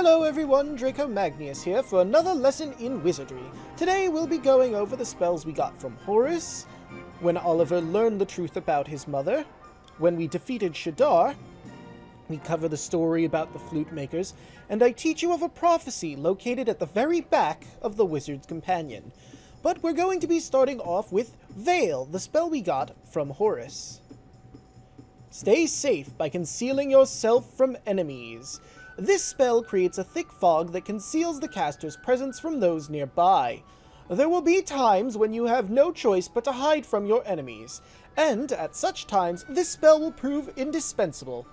Hello everyone, Draco Magnius here for another lesson in Wizardry. Today we'll be going over the spells we got from Horace, when Oliver learned the truth about his mother, when we defeated Shadar, we cover the story about the Flute Makers, and I teach you of a prophecy located at the very back of the Wizard's Companion. But we're going to be starting off with Veil, the spell we got from Horace. Stay safe by concealing yourself from enemies. This spell creates a thick fog that conceals the caster's presence from those nearby. There will be times when you have no choice but to hide from your enemies, and at such times this spell will prove indispensable.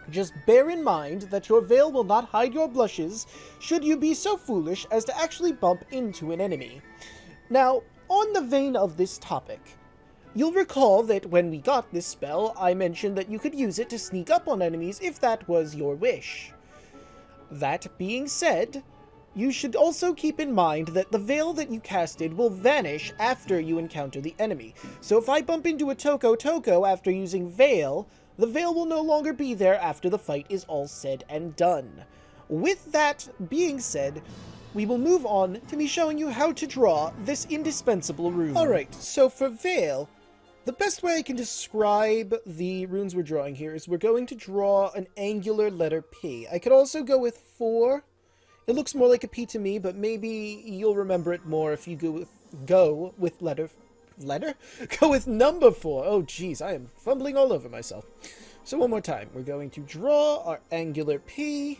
Just bear in mind that your veil will not hide your blushes should you be so foolish as to actually bump into an enemy. Now, on the vein of this topic, you'll recall that when we got this spell, I mentioned that you could use it to sneak up on enemies if that was your wish. That being said, you should also keep in mind that the veil that you casted will vanish after you encounter the enemy. So if I bump into a Toko after using Veil, the veil will no longer be there after the fight is all said and done. With that being said, we will move on to me showing you how to draw this indispensable rune. Alright, so for Veil, the best way I can describe the runes we're drawing here is we're going to draw an angular letter P. I could also go with 4. It looks more like a P to me, but maybe you'll remember it more if you go with Go with number 4. Oh, geez, I am fumbling all over myself. So one more time. We're going to draw our angular P,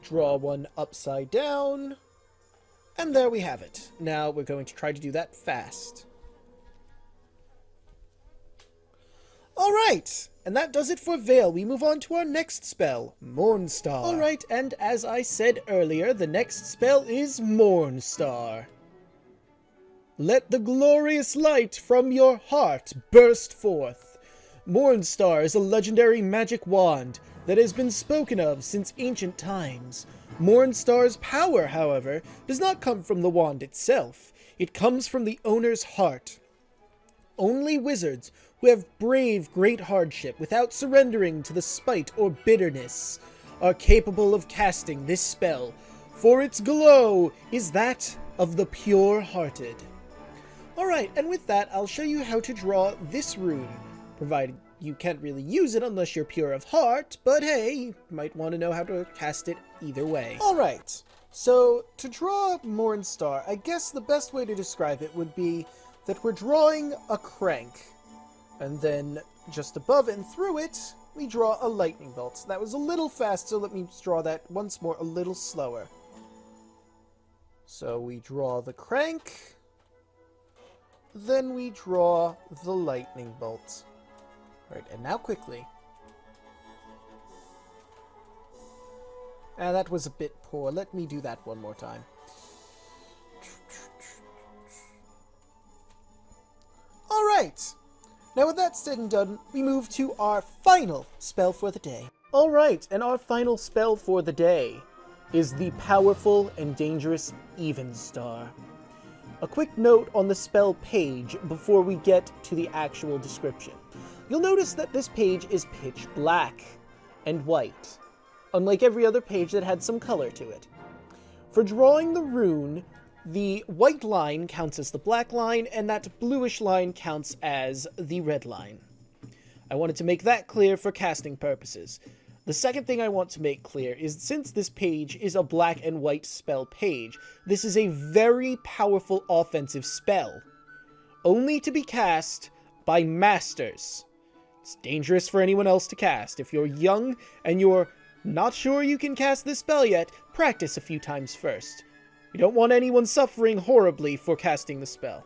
draw one upside down, and there we have it. Now we're going to try to do that fast. Alright, and that does it for Veil. We move on to our next spell, Mornstar. Alright, and as I said earlier, the next spell is Mornstar. Let the glorious light from your heart burst forth. Mornstar is a legendary magic wand that has been spoken of since ancient times. Mornstar's power, however, does not come from the wand itself. It comes from the owner's heart. Only wizards who have braved great hardship without surrendering to the spite or bitterness are capable of casting this spell, for its glow is that of the pure-hearted. Alright, and with that, I'll show you how to draw this rune, provided you can't really use it unless you're pure of heart, but hey, you might want to know how to cast it either way. Alright, so to draw Mornstar, I guess the best way to describe it would be that we're drawing a crank, and then just above and through it, we draw a lightning bolt. That was a little fast, so let me draw that once more a little slower. So we draw the crank, then we draw the lightning bolt. Right, and now quickly. That was a bit poor. Let me do that one more time. Alright! Now with that said and done, we move to our final spell for the day. Alright, and our final spell for the day is the powerful and dangerous Evenstar. A quick note on the spell page before we get to the actual description. You'll notice that this page is pitch black and white, unlike every other page that had some color to it. For drawing the rune, the white line counts as the black line, and that bluish line counts as the red line. I wanted to make that clear for casting purposes. The second thing I want to make clear is since this page is a black and white spell page, this is a very powerful offensive spell, only to be cast by masters. It's dangerous for anyone else to cast. If you're young and you're not sure you can cast this spell yet, practice a few times first. We don't want anyone suffering horribly for casting the spell.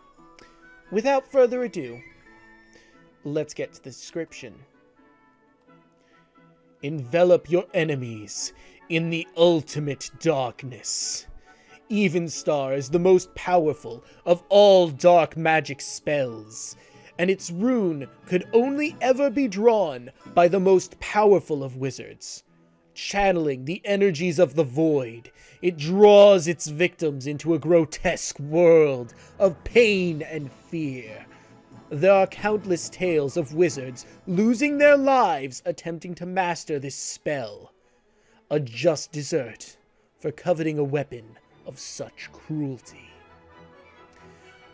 Without further ado, let's get to the description. Envelop your enemies in the ultimate darkness. Evenstar is the most powerful of all dark magic spells, and its rune could only ever be drawn by the most powerful of wizards. Channeling the energies of the void, it draws its victims into a grotesque world of pain and fear. There are countless tales of wizards losing their lives attempting to master this spell. a just desert for coveting a weapon of such cruelty.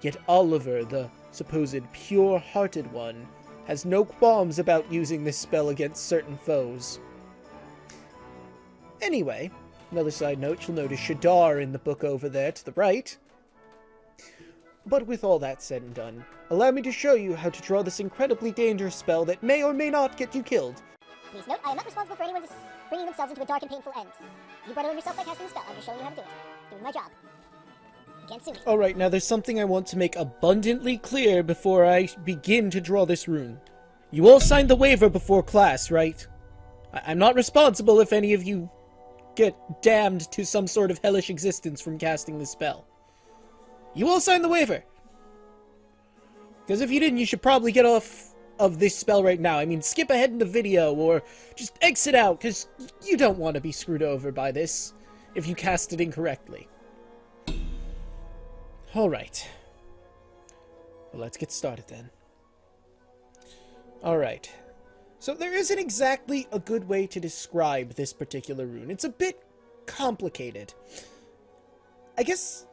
Yet Oliver, the supposed pure-hearted one, has no qualms about using this spell against certain foes. Anyway, another side note, you'll notice Shadar in the book over there to the right. But with all that said and done, allow me to show you how to draw this incredibly dangerous spell that may or may not get you killed. Please note, I am not responsible for anyone bringing themselves into a dark and painful end. You brought it on yourself by casting the spell. I'm just showing you how to do it. Doing my job. You can't sue me. Alright, now there's something I want to make abundantly clear before I begin to draw this rune. You all signed the waiver before class, right? I'm not responsible if any of you get damned to some sort of hellish existence from casting this spell. You all signed the waiver. Because if you didn't, you should probably get off of this spell right now. I mean, skip ahead in the video, or just exit out, because you don't want to be screwed over by this if you cast it incorrectly. Alright. Well, let's get started then. Alright. So there isn't exactly a good way to describe this particular rune. It's a bit complicated. I guess...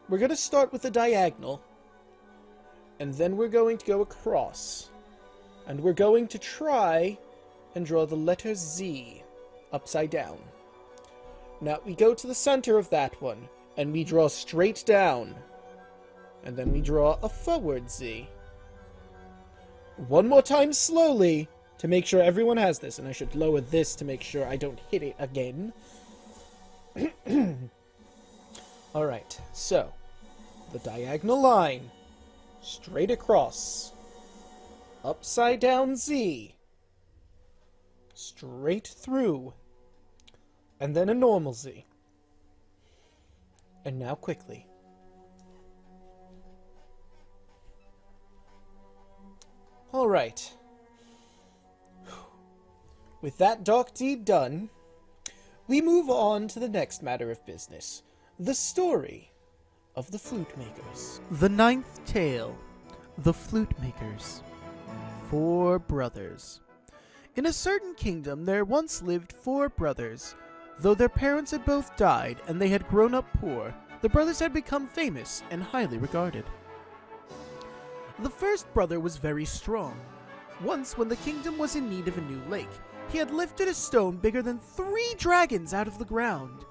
We're going to start with a diagonal. And then we're going to go across. And we're going to try and draw the letter Z upside down. Now, we go to the center of that one, and we draw straight down. And then we draw a forward Z. One more time slowly, to make sure everyone has this. And I should lower this to make sure I don't hit it again. Alright, so, the diagonal line, straight across, upside down Z, straight through, and then a normal Z. And now quickly. Alright. With that dark deed done, we move on to the next matter of business. The story of the Flute Makers. The ninth tale, The Flute Makers. 4 brothers. In a certain kingdom there once lived 4 brothers. Though their parents had both died and they had grown up poor, the brothers had become famous and highly regarded. The first brother was very strong. Once, when the kingdom was in need of a new lake, he had lifted a stone bigger than 3 dragons out of the ground,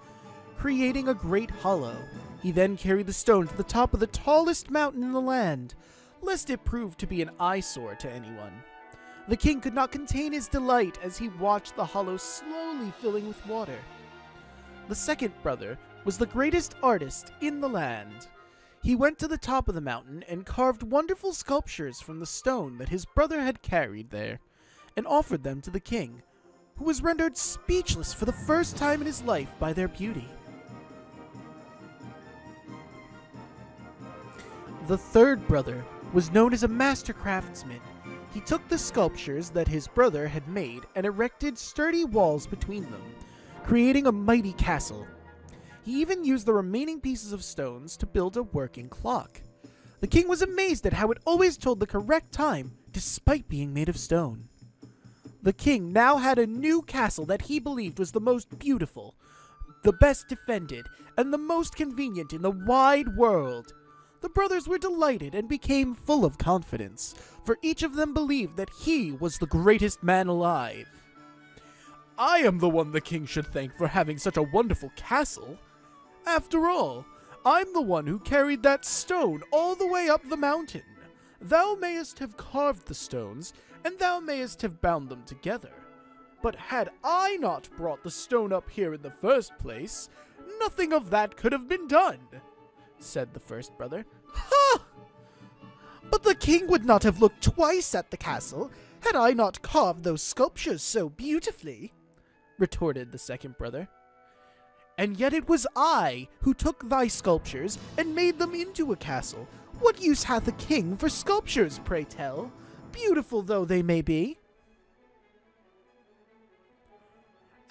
creating a great hollow. He then carried the stone to the top of the tallest mountain in the land, lest it prove to be an eyesore to anyone. The king could not contain his delight as he watched the hollow slowly filling with water. The second brother was the greatest artist in the land. He went to the top of the mountain and carved wonderful sculptures from the stone that his brother had carried there, and offered them to the king, who was rendered speechless for the first time in his life by their beauty. The third brother was known as a master craftsman. He took the sculptures that his brother had made and erected sturdy walls between them, creating a mighty castle. He even used the remaining pieces of stones to build a working clock. The king was amazed at how it always told the correct time, despite being made of stone. The king now had a new castle that he believed was the most beautiful, the best defended, and the most convenient in the wide world. The brothers were delighted and became full of confidence, for each of them believed that he was the greatest man alive. "I am the one the king should thank for having such a wonderful castle. After all, I'm the one who carried that stone all the way up the mountain. Thou mayest have carved the stones, and thou mayest have bound them together. But had I not brought the stone up here in the first place, nothing of that could have been done," said the first brother. "Ha! But the king would not have looked twice at the castle had I not carved those sculptures so beautifully," retorted the second brother. "And yet it was I who took thy sculptures and made them into a castle. What use hath a king for sculptures, pray tell, beautiful though they may be?"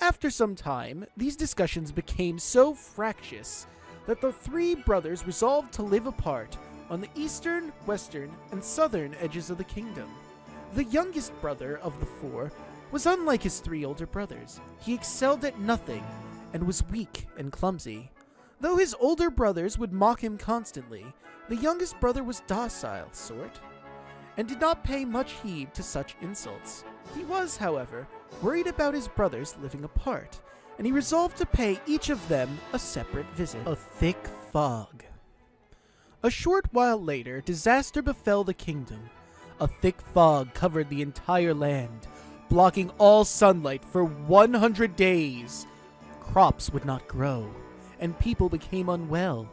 After some time, these discussions became so fractious that the 3 brothers resolved to live apart on the eastern, western, and southern edges of the kingdom. The youngest brother of the 4 was unlike his 3 older brothers. He excelled at nothing and was weak and clumsy. Though his older brothers would mock him constantly, the youngest brother was docile, sort, and did not pay much heed to such insults. He was, however, worried about his brothers living apart, and he resolved to pay each of them a separate visit. A thick fog. A short while later, disaster befell the kingdom. A thick fog covered the entire land, blocking all sunlight for 100 days. Crops would not grow, and people became unwell.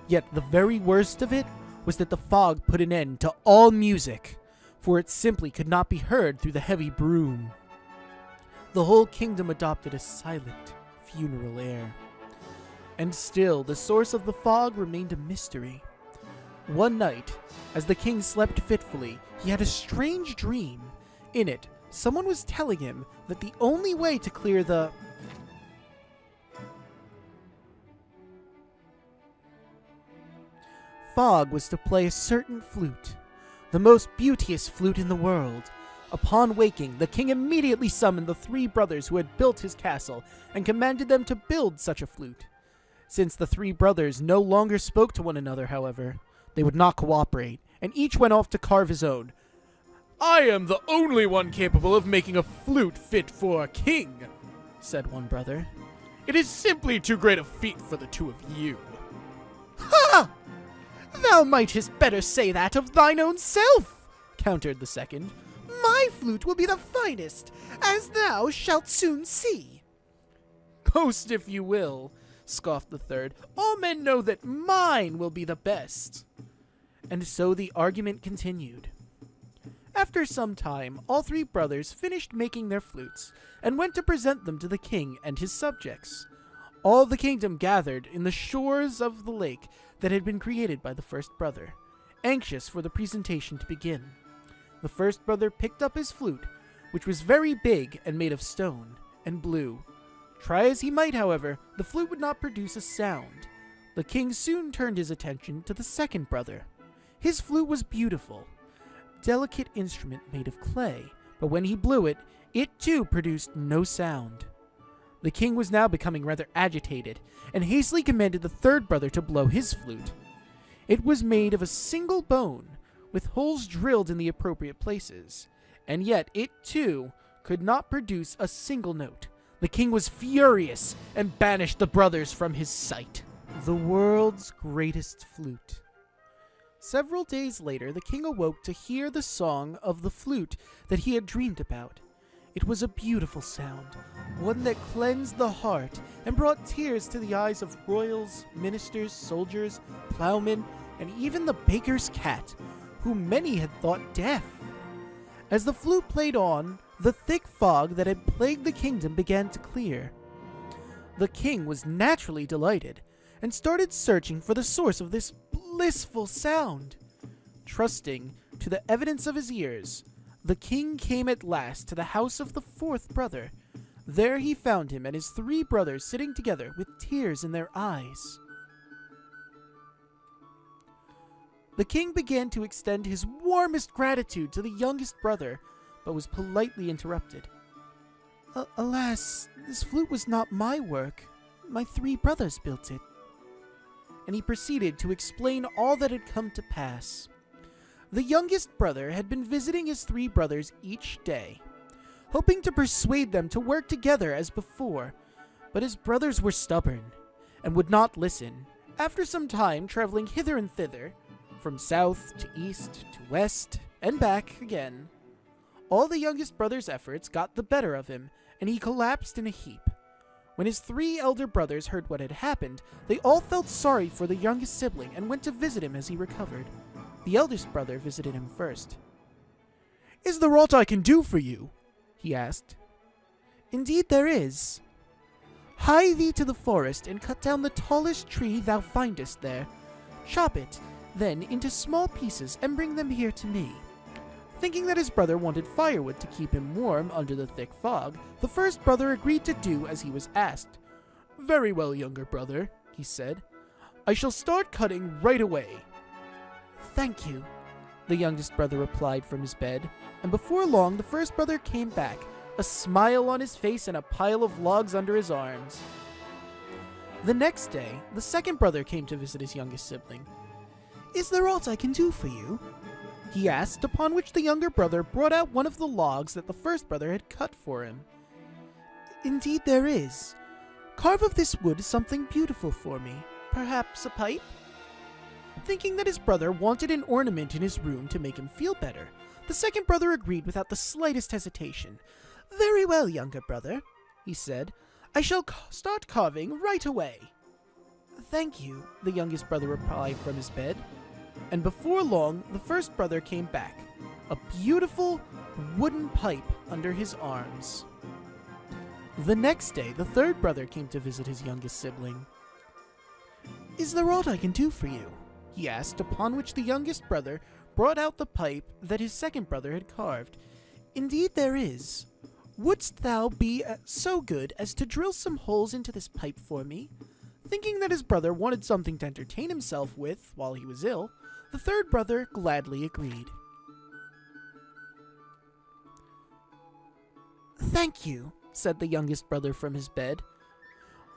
Yet the very worst of it was that the fog put an end to all music, for it simply could not be heard through the heavy broom. The whole kingdom adopted a silent, funeral air. And still, the source of the fog remained a mystery. One night, as the king slept fitfully, he had a strange dream. In it, someone was telling him that the only way to clear the fog was to play a certain flute, the most beauteous flute in the world. Upon waking, the king immediately summoned the 3 brothers who had built his castle and commanded them to build such a flute. Since the 3 brothers no longer spoke to one another, however, they would not cooperate, and each went off to carve his own. "I am the only one capable of making a flute fit for a king," said one brother. "It is simply too great a feat for the 2 of you." "Ha! Thou mightest better say that of thine own self," countered the second. "My flute will be the finest, as thou shalt soon see." "Boast if you will," scoffed the third. "All men know that mine will be the best." And so the argument continued. After some time, all 3 brothers finished making their flutes, and went to present them to the king and his subjects. All the kingdom gathered in the shores of the lake that had been created by the first brother, anxious for the presentation to begin. The first brother picked up his flute, which was very big and made of stone, and blew. Try as he might, however, the flute would not produce a sound. The king soon turned his attention to the second brother. His flute was beautiful, delicate instrument made of clay, but when he blew it, it too produced no sound. The king was now becoming rather agitated, and hastily commanded the third brother to blow his flute. It was made of a single bone, with holes drilled in the appropriate places, and yet it too could not produce a single note. The king was furious and banished the brothers from his sight. The world's greatest flute. Several days later, the king awoke to hear the song of the flute that he had dreamed about. It was a beautiful sound, one that cleansed the heart and brought tears to the eyes of royals, ministers, soldiers, plowmen, and even the baker's cat, whom many had thought deaf. As the flute played on, the thick fog that had plagued the kingdom began to clear. The king was naturally delighted, and started searching for the source of this blissful sound. Trusting to the evidence of his ears, the king came at last to the house of the 4th brother. There he found him and his 3 brothers sitting together with tears in their eyes. The king began to extend his warmest gratitude to the youngest brother, but was politely interrupted. Alas, this flute was not my work. My 3 brothers built it." And he proceeded to explain all that had come to pass. The youngest brother had been visiting his 3 brothers each day, hoping to persuade them to work together as before, but his brothers were stubborn and would not listen. After some time traveling hither and thither, from south to east to west and back again, all the youngest brother's efforts got the better of him, and he collapsed in a heap. When his 3 elder brothers heard what had happened, they all felt sorry for the youngest sibling and went to visit him as he recovered. The eldest brother visited him first. "Is there aught I can do for you?" he asked. "Indeed there is. Hie thee to the forest and cut down the tallest tree thou findest there. Chop it, then, into small pieces and bring them here to me." Thinking that his brother wanted firewood to keep him warm under the thick fog, the first brother agreed to do as he was asked. "Very well, younger brother," he said. "I shall start cutting right away." "Thank you," the youngest brother replied from his bed, and before long the first brother came back, a smile on his face and a pile of logs under his arms. The next day, the second brother came to visit his youngest sibling. "Is there aught I can do for you?" he asked, upon which the younger brother brought out one of the logs that the first brother had cut for him. "Indeed there is. Carve of this wood something beautiful for me. Perhaps a pipe?" Thinking that his brother wanted an ornament in his room to make him feel better, the second brother agreed without the slightest hesitation. "Very well, younger brother," he said. "I shall start carving right away." "Thank you," the youngest brother replied from his bed. And before long, the first brother came back, a beautiful wooden pipe under his arms. The next day, the third brother came to visit his youngest sibling. "Is there aught I can do for you?" he asked, upon which the youngest brother brought out the pipe that his second brother had carved. "Indeed there is. Wouldst thou be so good as to drill some holes into this pipe for me?" Thinking that his brother wanted something to entertain himself with while he was ill, the third brother gladly agreed. "Thank you," said the youngest brother from his bed,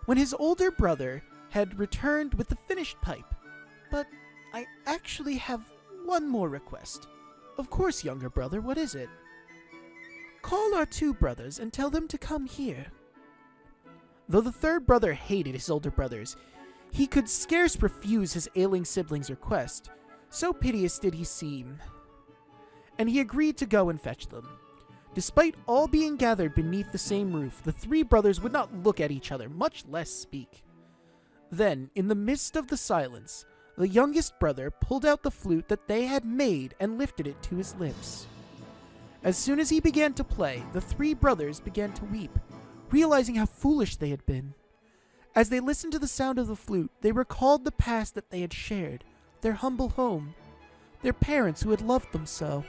when his older brother had returned with the finished pipe. "But I actually have one more request." "Of course, younger brother, what is it?" "Call our two brothers and tell them to come here." Though the third brother hated his older brothers, he could scarce refuse his ailing sibling's request, so piteous did he seem, and he agreed to go and fetch them. Despite all being gathered beneath the same roof, the three brothers would not look at each other, much less speak. Then, in the midst of the silence, the youngest brother pulled out the flute that they had made and lifted it to his lips. As soon as he began to play, the three brothers began to weep, realizing how foolish they had been. As they listened to the sound of the flute, they recalled the past that they had shared, their humble home, their parents who had loved them so,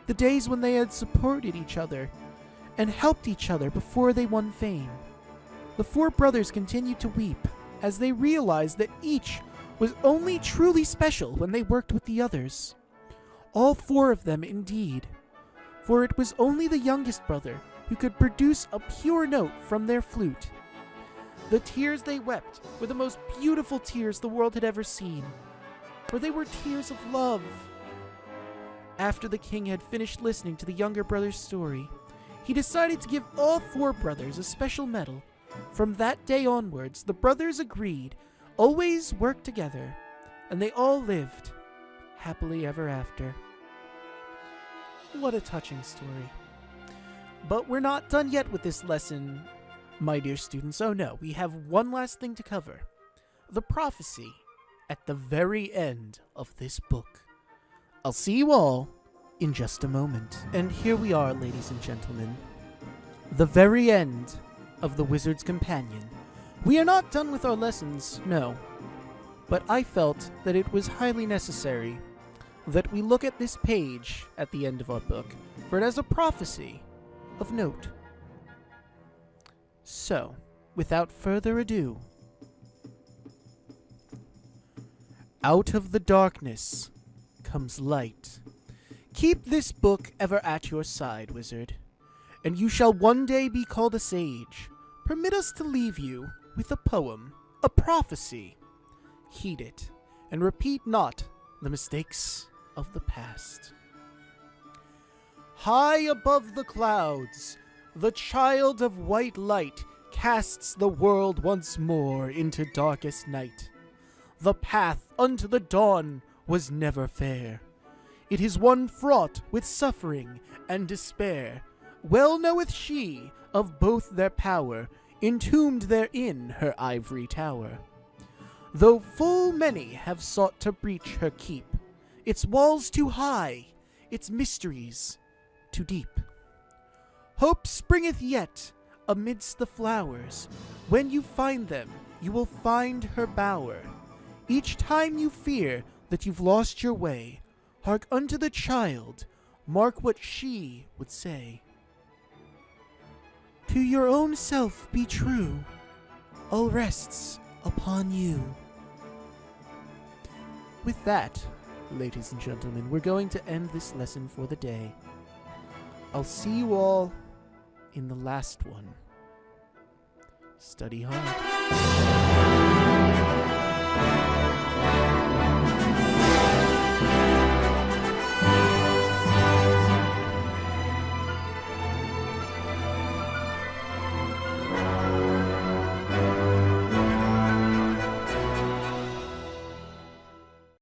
the days when they had supported each other and helped each other before they won fame. The four brothers continued to weep as they realized that each was only truly special when they worked with the others. All four of them, indeed, for it was only the youngest brother who could produce a pure note from their flute. The tears they wept were the most beautiful tears the world had ever seen, for they were tears of love. After the king had finished listening to the younger brother's story, he decided to give all four brothers a special medal. From that day onwards, the brothers agreed, always work together, and they all lived happily ever after. What a touching story. But we're not done yet with this lesson, my dear students. Oh no, we have one last thing to cover. The prophecy at the very end of this book. I'll see you all in just a moment. And here we are, ladies and gentlemen. The very end of The Wizard's Companion. We are not done with our lessons, no. But I felt that it was highly necessary that we look at this page at the end of our book, for it has a prophecy of note. So, without further ado, out of the darkness comes light. Keep this book ever at your side, wizard, and you shall one day be called a sage. Permit us to leave you with a poem, a prophecy. Heed it, and repeat not the mistakes of the past. High above the clouds, the child of white light casts the world once more into darkest night. The path unto the dawn was never fair. It is one fraught with suffering and despair. Well knoweth she of both their power, entombed therein her ivory tower. Though full many have sought to breach her keep, its walls too high, its mysteries too deep. Hope springeth yet amidst the flowers. When you find them, you will find her bower. Each time you fear that you've lost your way, hark unto the child, mark what she would say. To your own self be true, all rests upon you. With that, ladies and gentlemen, we're going to end this lesson for the day. I'll see you all in the last one. Study hard.